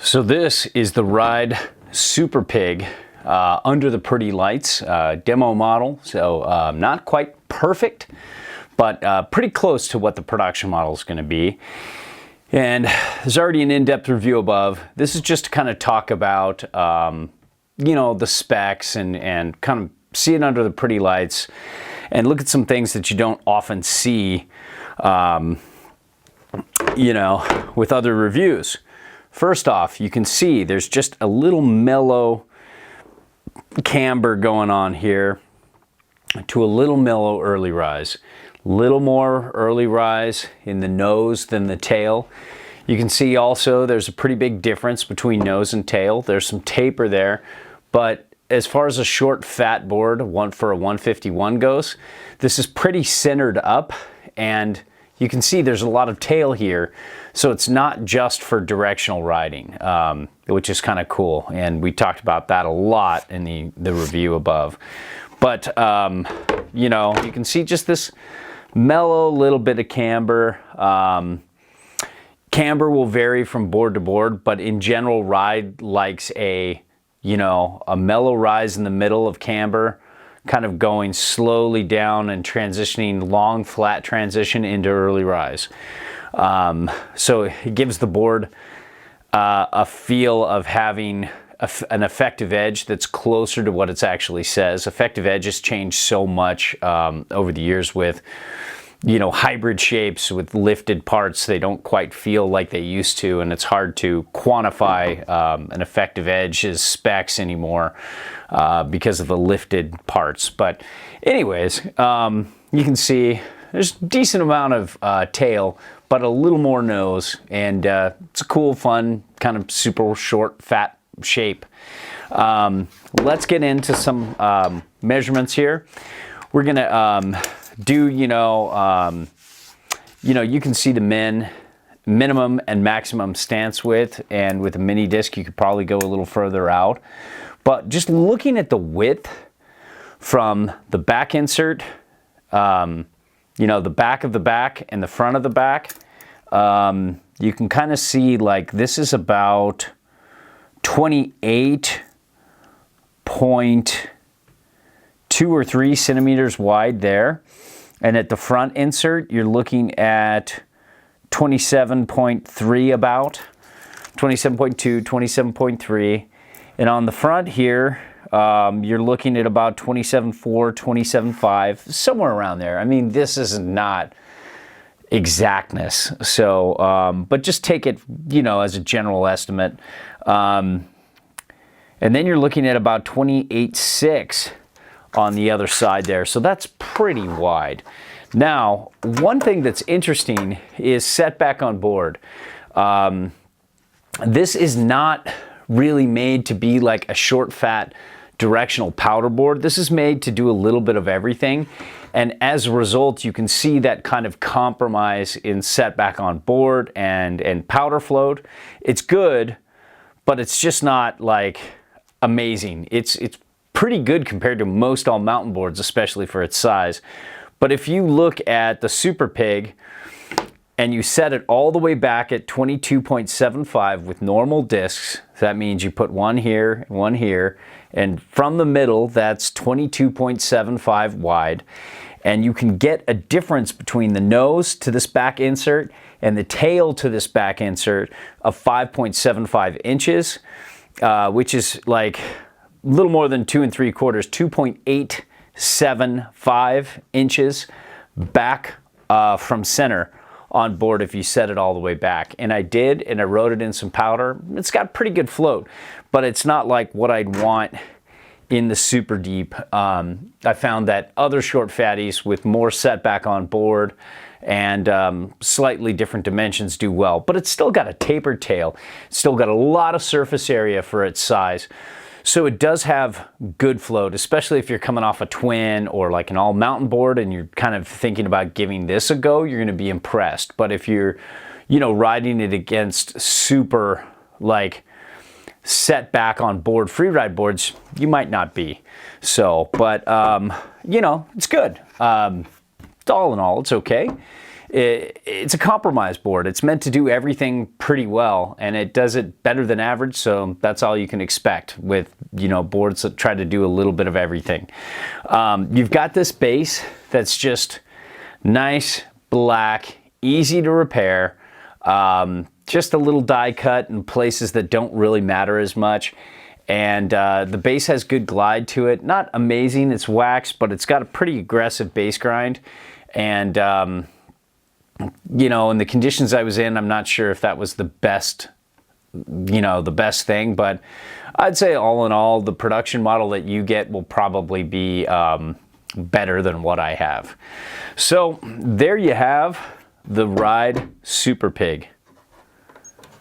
So this is the Ride Superpig under the pretty lights demo model. So not quite perfect, but pretty close to what the production model is going to be. And there's already an in-depth review above. This is just to kind of talk about, you know, the specs and kind of see it under the pretty lights and look at some things that you don't often see, you know, with other reviews. First off, you can see there's just a little mellow camber going on here to a little mellow early rise. Little more early rise in the nose than the tail. You can see also there's a pretty big difference between nose and tail. There's some taper there, but as far as a short fat board, one for a 151 goes, this is pretty centered up, and you can see there's a lot of tail here, so it's not just for directional riding, which is kind of cool, and we talked about that a lot in the review above. But you know, you can see just this mellow little bit of camber. Camber will vary from board to board, but in general, Ride likes a, you know, a mellow rise in the middle of camber, kind of going slowly down and transitioning long flat transition into early rise. So it gives the board a feel of having an effective edge that's closer to what it actually says. Effective edges change so much over the years with, you know, hybrid shapes with lifted parts. They don't quite feel like they used to, and it's hard to quantify an effective edge's specs anymore because of the lifted parts. But anyways, you can see there's a decent amount of tail, but a little more nose, and it's a cool, fun, kind of super short, fat shape. Let's get into some measurements here. We're gonna do, you know, you can see the minimum and maximum stance width, and with a mini disc you could probably go a little further out. But just looking at the width from the back insert, you know, the back of the back and the front of the back, you can kind of see like this is about 28.2 or 3 centimeters wide there. And at the front insert, you're looking at 27.3 about, 27.2, 27.3. And on the front here, you're looking at about 27.4, 27.5, somewhere around there. I mean, this is not exactness. So, but just take it, you know, as a general estimate. And then you're looking at about 28.6 on the other side there. So that's pretty wide. Now, one thing that's interesting is setback on board. This is not really made to be like a short, fat, directional powder board. This is made to do a little bit of everything. And as a result, you can see that kind of compromise in setback on board and powder float. It's good, but it's just not like amazing. It's pretty good compared to most all mountain boards, especially for its size. But if you look at the Superpig and you set it all the way back at 22.75 with normal discs, that means you put one here, and from the middle, that's 22.75 wide. And you can get a difference between the nose to this back insert and the tail to this back insert of 5.75 inches, which is like a little more than 2 3/4, 2.875 inches back from center on board if you set it all the way back. And I did, and I wrote it in some powder. It's got pretty good float, but it's not like what I'd want in the super deep. I found that other short fatties with more setback on board and slightly different dimensions do well, but it's still got a tapered tail. It's still got a lot of surface area for its size. So it does have good float, especially if you're coming off a twin or like an all mountain board and you're kind of thinking about giving this a go, you're going to be impressed. But if you're, you know, riding it against super like set back on board free ride boards, you might not be. So, but you know, it's good. All in all, it's okay. it's a compromise board. It's meant to do everything pretty well, and it does it better than average, so that's all you can expect with, you know, boards that try to do a little bit of everything. You've got this base that's just nice, black, easy to repair, just a little die cut in places that don't really matter as much. And the bass has good glide to it. Not amazing, it's wax, but it's got a pretty aggressive bass grind. And, you know, in the conditions I was in, I'm not sure if that was the best, you know, the best thing. But I'd say all in all, the production model that you get will probably be better than what I have. So there you have the Ride Superpig.